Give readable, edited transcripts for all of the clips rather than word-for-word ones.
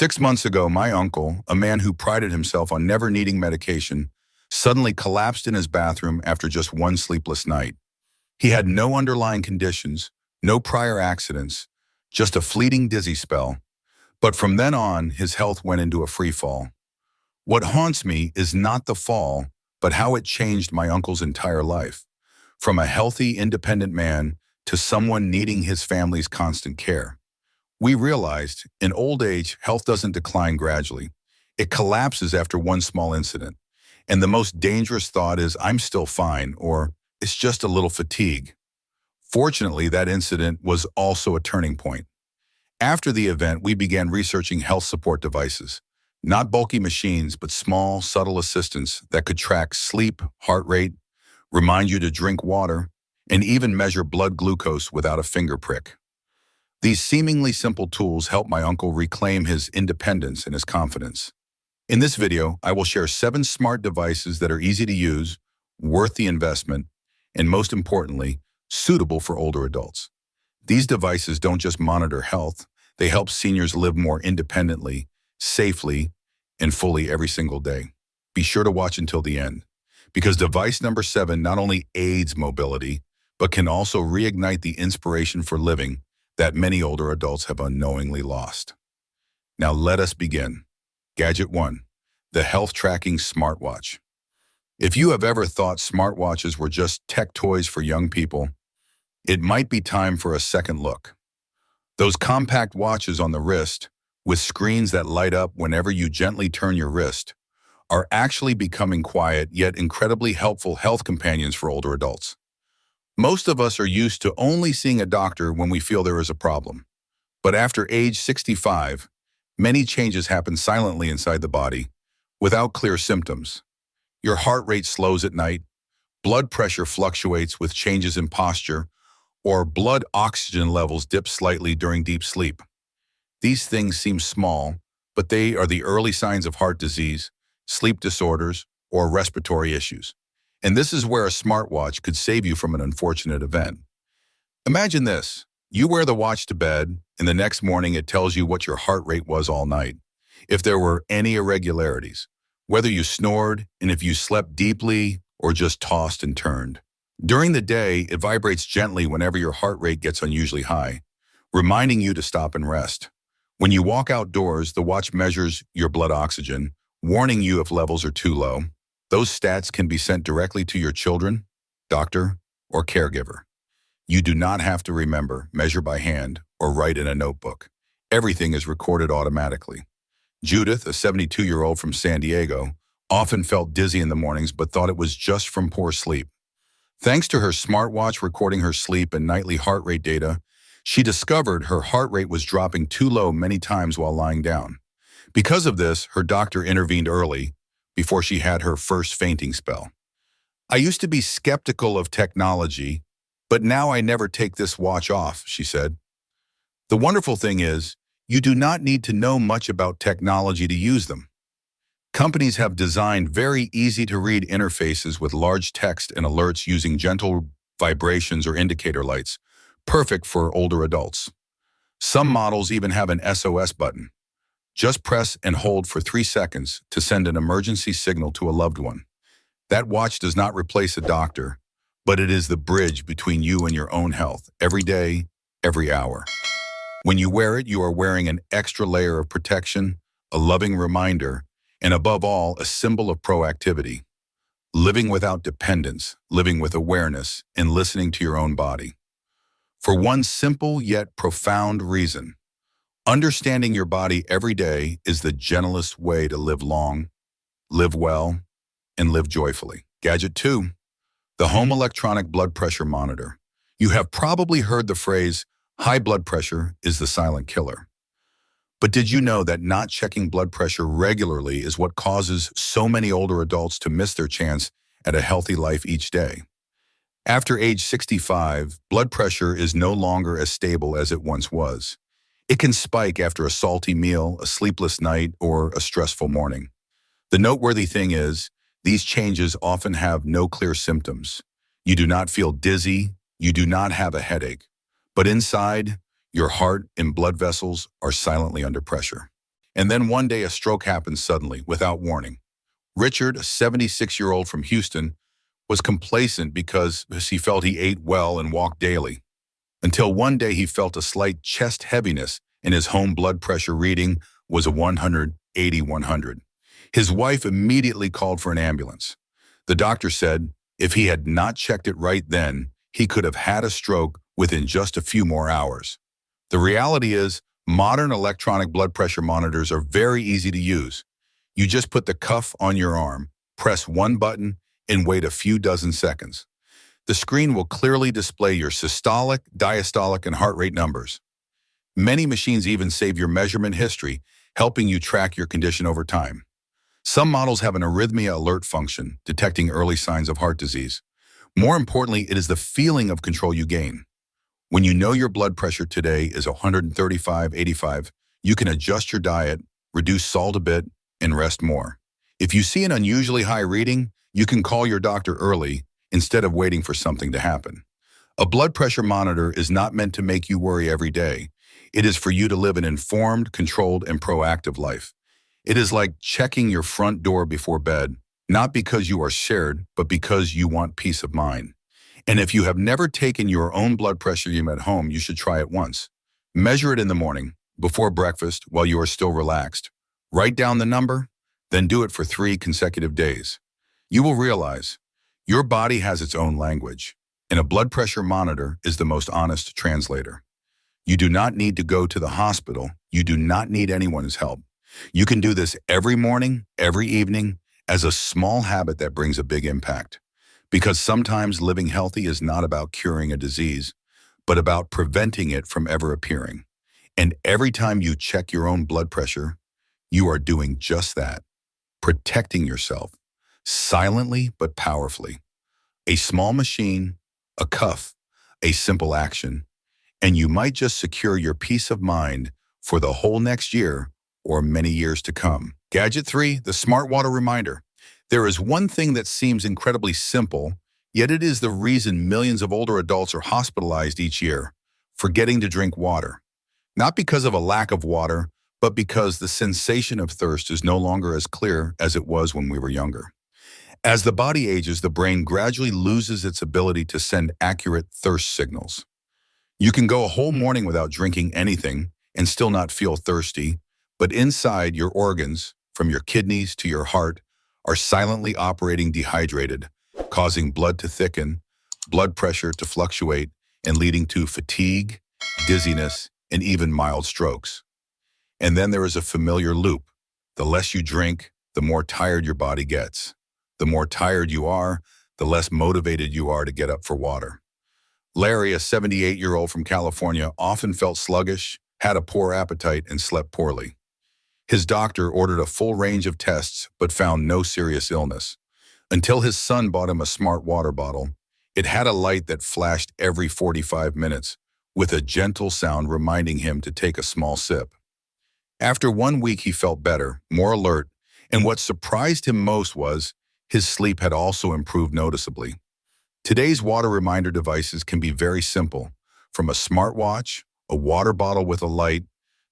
6 months ago, my uncle, a man who prided himself on never needing medication, suddenly collapsed in his bathroom after just one sleepless night. He had no underlying conditions, no prior accidents, just a fleeting dizzy spell. But from then on, his health went into a free fall. What haunts me is not the fall, but how it changed my uncle's entire life. From a healthy, independent man to someone needing his family's constant care. We realized, in old age, health doesn't decline gradually. It collapses after one small incident. And the most dangerous thought is, I'm still fine, or it's just a little fatigue. Fortunately, that incident was also a turning point. After the event, we began researching health support devices. Not bulky machines, but small, subtle assistants that could track sleep, heart rate, remind you to drink water, and even measure blood glucose without a finger prick. These seemingly simple tools helped my uncle reclaim his independence and his confidence. In this video, I will share 7 smart devices that are easy to use, worth the investment, and most importantly, suitable for older adults. These devices don't just monitor health, they help seniors live more independently, safely, and fully every single day. Be sure to watch until the end, because device number 7 not only aids mobility, but can also reignite the inspiration for living that many older adults have unknowingly lost. Now let us begin. Gadget 1, the health tracking smartwatch. If you have ever thought smartwatches were just tech toys for young people, it might be time for a second look. Those compact watches on the wrist, with screens that light up whenever you gently turn your wrist, are actually becoming quiet yet incredibly helpful health companions for older adults. Most of us are used to only seeing a doctor when we feel there is a problem. But after age 65, many changes happen silently inside the body, without clear symptoms. Your heart rate slows at night, blood pressure fluctuates with changes in posture, or blood oxygen levels dip slightly during deep sleep. These things seem small, but they are the early signs of heart disease, sleep disorders, or respiratory issues. And this is where a smartwatch could save you from an unfortunate event. Imagine this. You wear the watch to bed, and the next morning it tells you what your heart rate was all night, if there were any irregularities, whether you snored, and if you slept deeply or just tossed and turned. During the day, it vibrates gently whenever your heart rate gets unusually high, reminding you to stop and rest. When you walk outdoors, the watch measures your blood oxygen, warning you if levels are too low. Those stats can be sent directly to your children, doctor, or caregiver. You do not have to remember, measure by hand, or write in a notebook. Everything is recorded automatically. Judith, a 72-year-old from San Diego, often felt dizzy in the mornings but thought it was just from poor sleep. Thanks to her smartwatch recording her sleep and nightly heart rate data, she discovered her heart rate was dropping too low many times while lying down. Because of this, her doctor intervened early, before she had her first fainting spell. I used to be skeptical of technology, but now I never take this watch off, she said. The wonderful thing is, you do not need to know much about technology to use them. Companies have designed very easy-to-read interfaces with large text and alerts using gentle vibrations or indicator lights, perfect for older adults. Some models even have an SOS button. Just press and hold for 3 seconds to send an emergency signal to a loved one. That watch does not replace a doctor, but it is the bridge between you and your own health, every day, every hour. When you wear it, you are wearing an extra layer of protection, a loving reminder, and above all, a symbol of proactivity. Living without dependence, living with awareness, and listening to your own body. For one simple yet profound reason. Understanding your body every day is the gentlest way to live long, live well, and live joyfully. Gadget 2, the home electronic blood pressure monitor. You have probably heard the phrase, high blood pressure is the silent killer. But did you know that not checking blood pressure regularly is what causes so many older adults to miss their chance at a healthy life each day? After age 65, blood pressure is no longer as stable as it once was. It can spike after a salty meal, a sleepless night, or a stressful morning. The noteworthy thing is, these changes often have no clear symptoms. You do not feel dizzy, you do not have a headache, but inside, your heart and blood vessels are silently under pressure. And then one day a stroke happened suddenly, without warning. Richard, a 76-year-old from Houston, was complacent because he felt he ate well and walked daily. Until one day he felt a slight chest heaviness and his home blood pressure reading was a 180/100. His wife immediately called for an ambulance. The doctor said if he had not checked it right then, he could have had a stroke within just a few more hours. The reality is, modern electronic blood pressure monitors are very easy to use. You just put the cuff on your arm, press one button, and wait a few dozen seconds. The screen will clearly display your systolic, diastolic, and heart rate numbers. Many machines even save your measurement history, helping you track your condition over time. Some models have an arrhythmia alert function, detecting early signs of heart disease. More importantly, it is the feeling of control you gain. When you know your blood pressure today is 135/85, you can adjust your diet, reduce salt a bit, and rest more. If you see an unusually high reading, you can call your doctor early instead of waiting for something to happen. A blood pressure monitor is not meant to make you worry every day. It is for you to live an informed, controlled, and proactive life. It is like checking your front door before bed, not because you are scared, but because you want peace of mind. And if you have never taken your own blood pressure unit at home, you should try it once. Measure it in the morning, before breakfast, while you are still relaxed. Write down the number, then do it for 3 consecutive days. You will realize your body has its own language, and a blood pressure monitor is the most honest translator. You do not need to go to the hospital. You do not need anyone's help. You can do this every morning, every evening, as a small habit that brings a big impact. Because sometimes living healthy is not about curing a disease, but about preventing it from ever appearing. And every time you check your own blood pressure, you are doing just that, protecting yourself, silently but powerfully. A small machine, a cuff, a simple action, and you might just secure your peace of mind for the whole next year or many years to come. Gadget 3, the Smart Water Reminder. There is one thing that seems incredibly simple, yet it is the reason millions of older adults are hospitalized each year: forgetting to drink water. Not because of a lack of water, but because the sensation of thirst is no longer as clear as it was when we were younger. As the body ages, the brain gradually loses its ability to send accurate thirst signals. You can go a whole morning without drinking anything and still not feel thirsty, but inside, your organs, from your kidneys to your heart, are silently operating dehydrated, causing blood to thicken, blood pressure to fluctuate, and leading to fatigue, dizziness, and even mild strokes. And then there is a familiar loop. The less you drink, the more tired your body gets. The more tired you are, the less motivated you are to get up for water. Larry, a 78-year-old from California, often felt sluggish, had a poor appetite, and slept poorly. His doctor ordered a full range of tests but found no serious illness. Until his son bought him a smart water bottle. It had a light that flashed every 45 minutes, with a gentle sound reminding him to take a small sip. After 1 week, he felt better, more alert, and what surprised him most was his sleep had also improved noticeably. Today's water reminder devices can be very simple, from a smartwatch, a water bottle with a light,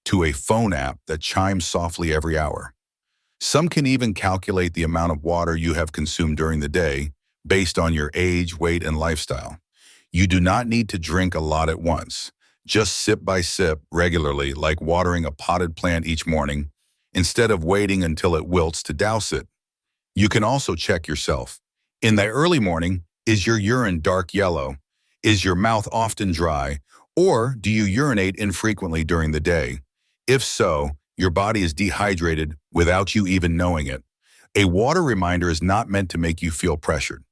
to a phone app that chimes softly every hour. Some can even calculate the amount of water you have consumed during the day based on your age, weight, and lifestyle. You do not need to drink a lot at once. Just sip by sip regularly, like watering a potted plant each morning, instead of waiting until it wilts to douse it. You can also check yourself. In the early morning, is your urine dark yellow? Is your mouth often dry? Or do you urinate infrequently during the day? If so, your body is dehydrated without you even knowing it. A water reminder is not meant to make you feel pressured.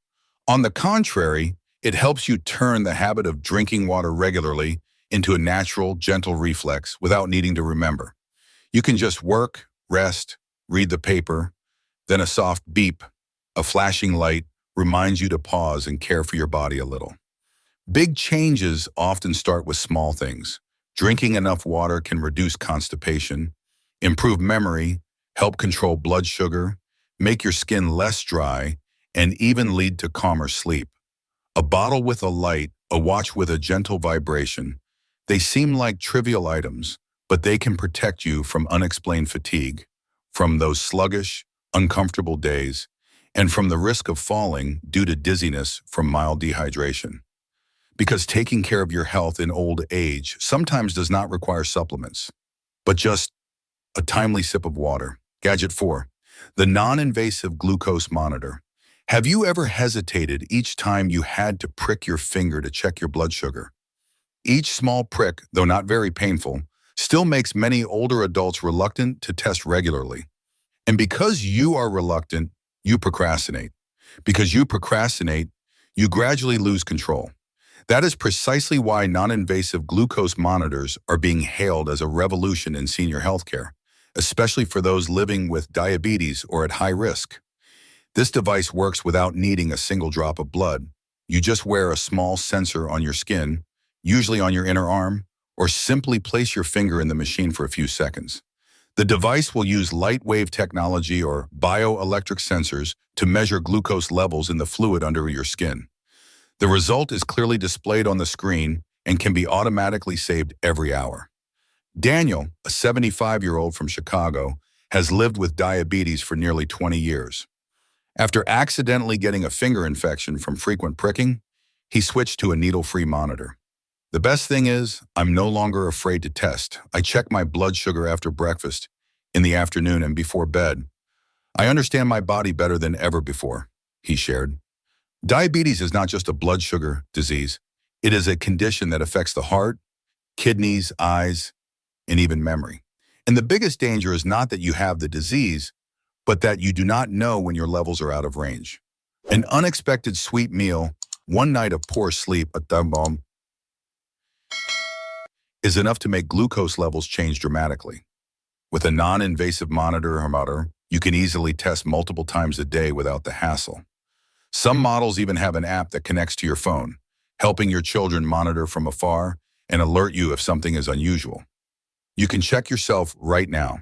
On the contrary, it helps you turn the habit of drinking water regularly into a natural, gentle reflex without needing to remember. You can just work, rest, read the paper, then a soft beep, a flashing light, reminds you to pause and care for your body a little. Big changes often start with small things. Drinking enough water can reduce constipation, improve memory, help control blood sugar, make your skin less dry, and even lead to calmer sleep. A bottle with a light, a watch with a gentle vibration, they seem like trivial items, but they can protect you from unexplained fatigue, from those sluggish, uncomfortable days, and from the risk of falling due to dizziness from mild dehydration. Because taking care of your health in old age sometimes does not require supplements, but just a timely sip of water. Gadget 4, the non-invasive glucose monitor. Have you ever hesitated each time you had to prick your finger to check your blood sugar? Each small prick, though not very painful, still makes many older adults reluctant to test regularly. And because you are reluctant, you procrastinate. Because you procrastinate, you gradually lose control. That is precisely why non-invasive glucose monitors are being hailed as a revolution in senior healthcare, especially for those living with diabetes or at high risk. This device works without needing a single drop of blood. You just wear a small sensor on your skin, usually on your inner arm, or simply place your finger in the machine for a few seconds. The device will use light wave technology or bioelectric sensors to measure glucose levels in the fluid under your skin. The result is clearly displayed on the screen and can be automatically saved every hour. Daniel, a 75-year-old from Chicago, has lived with diabetes for nearly 20 years. After accidentally getting a finger infection from frequent pricking, he switched to a needle-free monitor. The best thing is, I'm no longer afraid to test. I check my blood sugar after breakfast, in the afternoon, and before bed. I understand my body better than ever before, he shared. Diabetes is not just a blood sugar disease. It is a condition that affects the heart, kidneys, eyes, and even memory. And the biggest danger is not that you have the disease, but that you do not know when your levels are out of range. An unexpected sweet meal, one night of poor sleep, is enough to make glucose levels change dramatically. With a non-invasive monitor, you can easily test multiple times a day without the hassle. Some models even have an app that connects to your phone, helping your children monitor from afar and alert you if something is unusual. You can check yourself right now.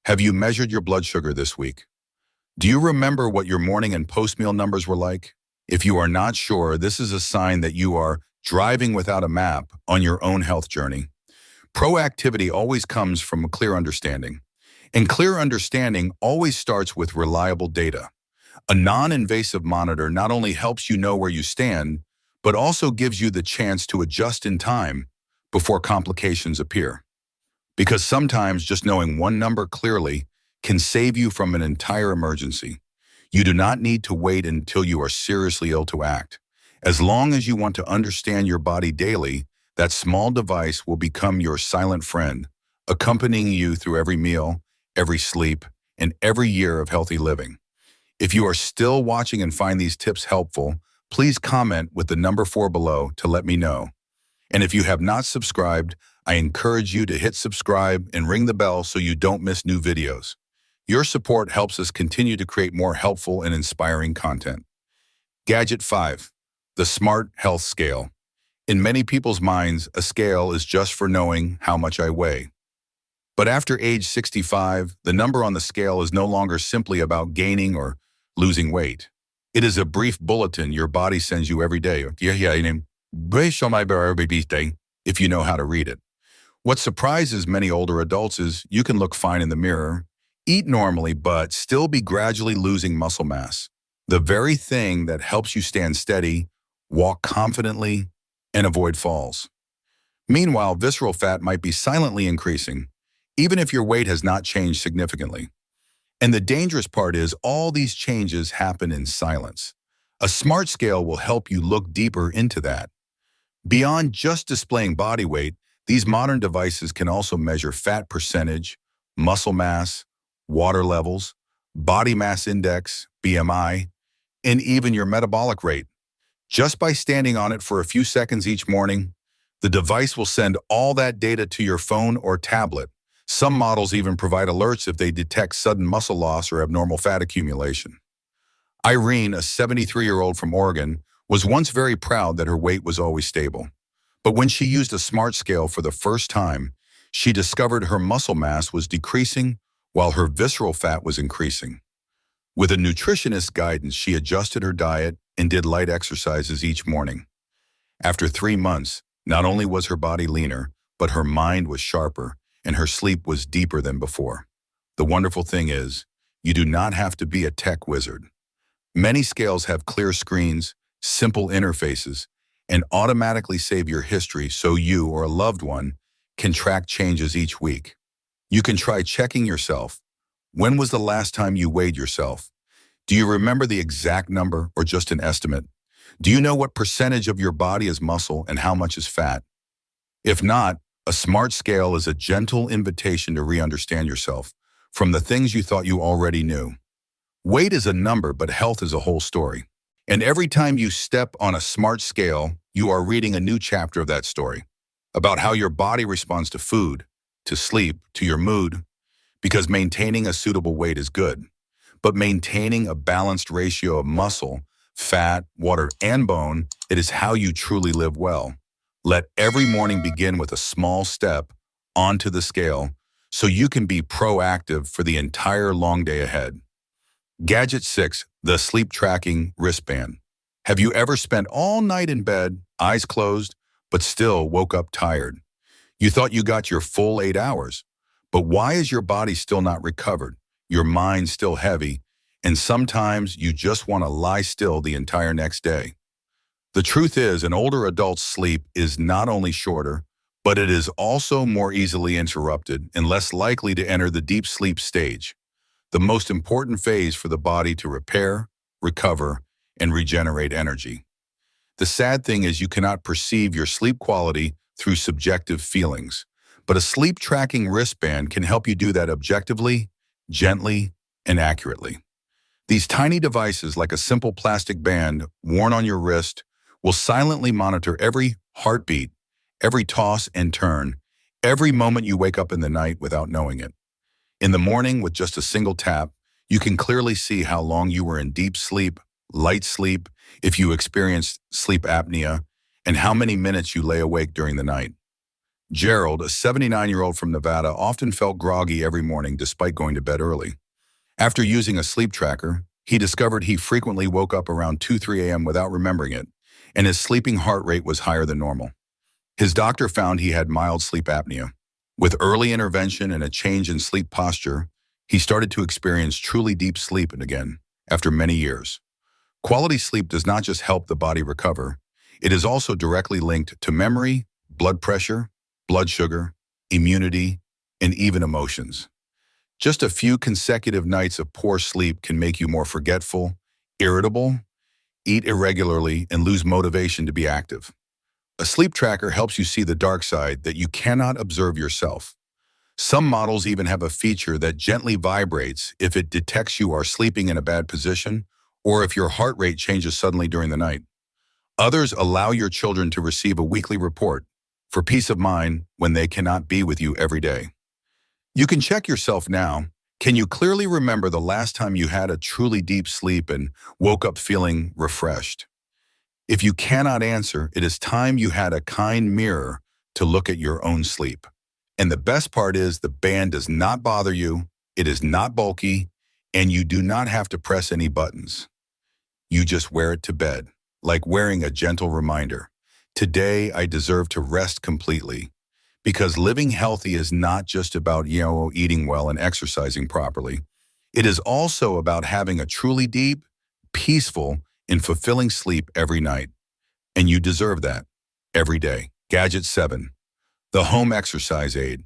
Have you measured your blood sugar this week? Do you remember what your morning and post-meal numbers were like? If you are not sure, this is a sign that you are driving without a map on your own health journey. Proactivity always comes from a clear understanding, and clear understanding always starts with reliable data. A non-invasive monitor not only helps you know where you stand, but also gives you the chance to adjust in time before complications appear. Because sometimes just knowing one number clearly can save you from an entire emergency. You do not need to wait until you are seriously ill to act. As long as you want to understand your body daily, that small device will become your silent friend, accompanying you through every meal, every sleep, and every year of healthy living. If you are still watching and find these tips helpful, please comment with the number 4 below to let me know. And if you have not subscribed, I encourage you to hit subscribe and ring the bell so you don't miss new videos. Your support helps us continue to create more helpful and inspiring content. Gadget 5, the Smart Health Scale. In many people's minds, a scale is just for knowing how much I weigh. But after age 65, the number on the scale is no longer simply about gaining or losing weight. It is a brief bulletin your body sends you every day. If you know how to read it. What surprises many older adults is you can look fine in the mirror, eat normally, but still be gradually losing muscle mass. The very thing that helps you stand steady, walk confidently, and avoid falls. Meanwhile, visceral fat might be silently increasing, even if your weight has not changed significantly. And the dangerous part is all these changes happen in silence. A smart scale will help you look deeper into that. Beyond just displaying body weight, these modern devices can also measure fat percentage, muscle mass, water levels, body mass index, BMI, and even your metabolic rate. Just by standing on it for a few seconds each morning, the device will send all that data to your phone or tablet. Some models even provide alerts if they detect sudden muscle loss or abnormal fat accumulation. Irene, a 73-year-old from Oregon, was once very proud that her weight was always stable. But when she used a smart scale for the first time, she discovered her muscle mass was decreasing while her visceral fat was increasing. With a nutritionist's guidance, she adjusted her diet and did light exercises each morning. After 3 months, not only was her body leaner, but her mind was sharper, and her sleep was deeper than before. The wonderful thing is, you do not have to be a tech wizard. Many scales have clear screens, simple interfaces, and automatically save your history so you or a loved one can track changes each week. You can try checking yourself. When was the last time you weighed yourself? Do you remember the exact number or just an estimate? Do you know what percentage of your body is muscle and how much is fat? If not, a smart scale is a gentle invitation to re-understand yourself from the things you thought you already knew. Weight is a number, but health is a whole story. And every time you step on a smart scale, you are reading a new chapter of that story about how your body responds to food, to sleep, to your mood, because maintaining a suitable weight is good. But maintaining a balanced ratio of muscle, fat, water, and bone, it is how you truly live well. Let every morning begin with a small step onto the scale so you can be proactive for the entire long day ahead. Gadget 6, the sleep tracking wristband. Have you ever spent all night in bed, eyes closed, but still woke up tired? You thought you got your full 8 hours, but why is your body still not recovered? Your mind still heavy, and sometimes you just want to lie still the entire next day. The truth is, an older adult's sleep is not only shorter, but it is also more easily interrupted and less likely to enter the deep sleep stage, the most important phase for the body to repair, recover, and regenerate energy. The sad thing is you cannot perceive your sleep quality through subjective feelings, but a sleep tracking wristband can help you do that objectively, gently, and accurately. These tiny devices, like a simple plastic band worn on your wrist, will silently monitor every heartbeat, every toss and turn, every moment you wake up in the night without knowing it. In the morning, with just a single tap, you can clearly see how long you were in deep sleep, light sleep, if you experienced sleep apnea, and how many minutes you lay awake during the night. Gerald, a 79-year-old from Nevada, often felt groggy every morning despite going to bed early. After using a sleep tracker, he discovered he frequently woke up around 2-3 a.m. without remembering it, and his sleeping heart rate was higher than normal. His doctor found he had mild sleep apnea. With early intervention and a change in sleep posture, he started to experience truly deep sleep again after many years. Quality sleep does not just help the body recover, it is also directly linked to memory, blood pressure, blood sugar, immunity, and even emotions. Just a few consecutive nights of poor sleep can make you more forgetful, irritable, eat irregularly, and lose motivation to be active. A sleep tracker helps you see the dark side that you cannot observe yourself. Some models even have a feature that gently vibrates if it detects you are sleeping in a bad position or if your heart rate changes suddenly during the night. Others allow your children to receive a weekly report for peace of mind when they cannot be with you every day. You can check yourself now. Can you clearly remember the last time you had a truly deep sleep and woke up feeling refreshed? If you cannot answer, it is time you had a kind mirror to look at your own sleep. And the best part is the band does not bother you, it is not bulky, and you do not have to press any buttons. You just wear it to bed, like wearing a gentle reminder. Today, I deserve to rest completely. Because living healthy is not just about, eating well and exercising properly. It is also about having a truly deep, peaceful, and fulfilling sleep every night. And you deserve that every day. Gadget 7, the home exercise aid.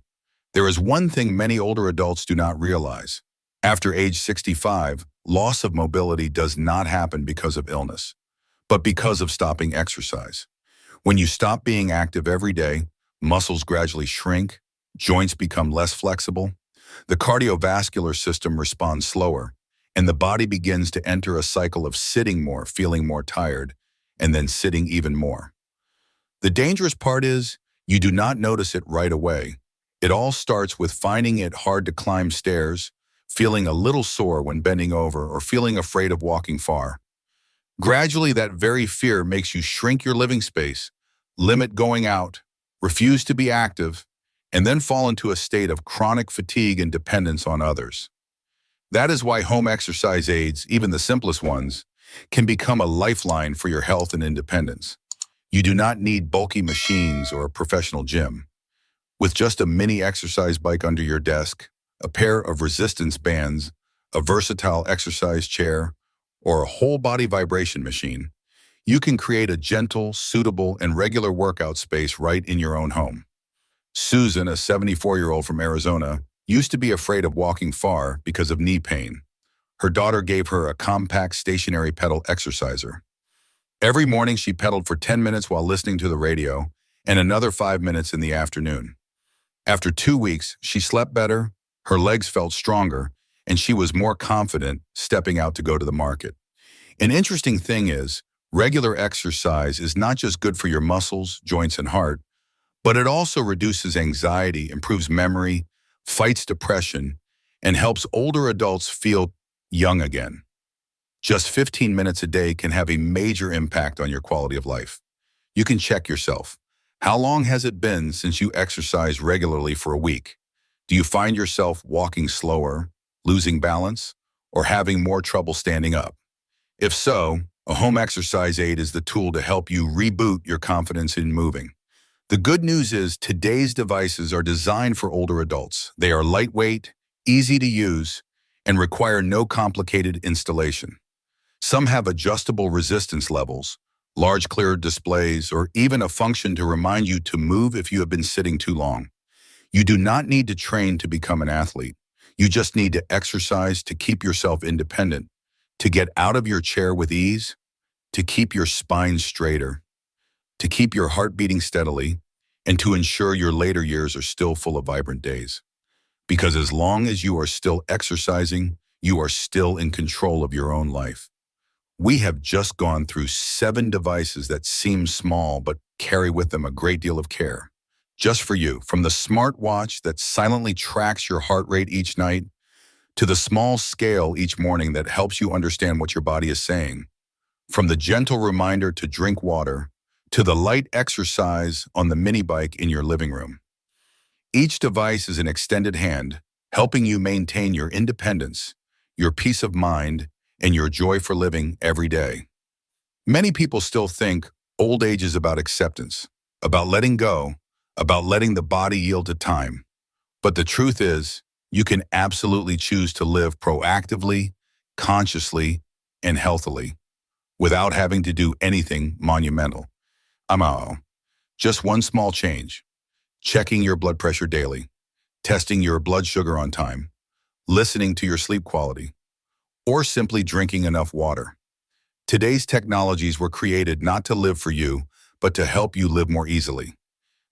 There is one thing many older adults do not realize. After age 65, loss of mobility does not happen because of illness, but because of stopping exercise. When you stop being active every day, muscles gradually shrink, joints become less flexible, the cardiovascular system responds slower, and the body begins to enter a cycle of sitting more, feeling more tired, and then sitting even more. The dangerous part is, you do not notice it right away. It all starts with finding it hard to climb stairs, feeling a little sore when bending over, or feeling afraid of walking far. Gradually, that very fear makes you shrink your living space, limit going out, refuse to be active, and then fall into a state of chronic fatigue and dependence on others. That is why home exercise aids, even the simplest ones, can become a lifeline for your health and independence. You do not need bulky machines or a professional gym. With just a mini exercise bike under your desk, a pair of resistance bands, a versatile exercise chair, or a whole body vibration machine, you can create a gentle, suitable, and regular workout space right in your own home. Susan, a 74-year-old from Arizona, used to be afraid of walking far because of knee pain. Her daughter gave her a compact stationary pedal exerciser. Every morning she pedaled for 10 minutes while listening to the radio and another 5 minutes in the afternoon. After 2 weeks, she slept better, her legs felt stronger, and she was more confident stepping out to go to the market. An interesting thing is, regular exercise is not just good for your muscles, joints, and heart, but it also reduces anxiety, improves memory, fights depression, and helps older adults feel young again. Just 15 minutes a day can have a major impact on your quality of life. You can check yourself. How long has it been since you exercised regularly for a week? Do you find yourself walking slower, losing balance, or having more trouble standing up? If so, a home exercise aid is the tool to help you reboot your confidence in moving. The good news is today's devices are designed for older adults. They are lightweight, easy to use, and require no complicated installation. Some have adjustable resistance levels, large clear displays, or even a function to remind you to move if you have been sitting too long. You do not need to train to become an athlete. You just need to exercise to keep yourself independent, to get out of your chair with ease, to keep your spine straighter, to keep your heart beating steadily, and to ensure your later years are still full of vibrant days. Because as long as you are still exercising, you are still in control of your own life. We have just gone through 7 devices that seem small but carry with them a great deal of care. Just for you, from the smartwatch that silently tracks your heart rate each night, to the small scale each morning that helps you understand what your body is saying, from the gentle reminder to drink water, to the light exercise on the mini bike in your living room. Each device is an extended hand, helping you maintain your independence, your peace of mind, and your joy for living every day. Many people still think old age is about acceptance, about letting go, about letting the body yield to time. But the truth is, you can absolutely choose to live proactively, consciously, and healthily, without having to do anything monumental. Just one small change: checking your blood pressure daily, testing your blood sugar on time, listening to your sleep quality, or simply drinking enough water. Today's technologies were created not to live for you, but to help you live more easily.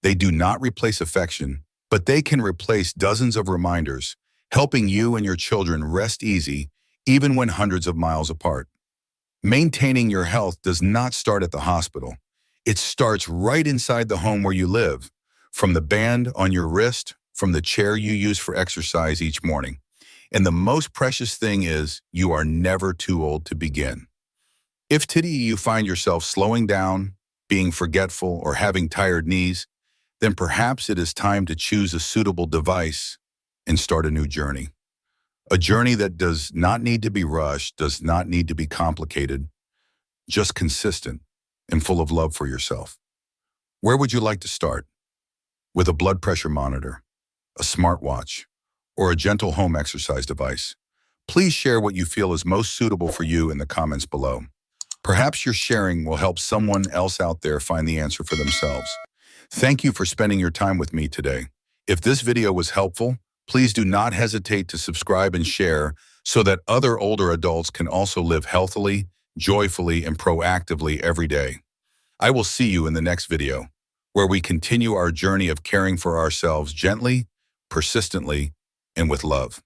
They do not replace affection, but they can replace dozens of reminders, helping you and your children rest easy, even when hundreds of miles apart. Maintaining your health does not start at the hospital. It starts right inside the home where you live, from the band on your wrist, from the chair you use for exercise each morning. And the most precious thing is, you are never too old to begin. If today you find yourself slowing down, being forgetful, or having tired knees, then perhaps it is time to choose a suitable device and start a new journey. A journey that does not need to be rushed, does not need to be complicated, just consistent and full of love for yourself. Where would you like to start? With a blood pressure monitor, a smartwatch, or a gentle home exercise device? Please share what you feel is most suitable for you in the comments below. Perhaps your sharing will help someone else out there find the answer for themselves. Thank you for spending your time with me today. If this video was helpful, please do not hesitate to subscribe and share so that other older adults can also live healthily, joyfully, and proactively every day. I will see you in the next video, where we continue our journey of caring for ourselves gently, persistently, and with love.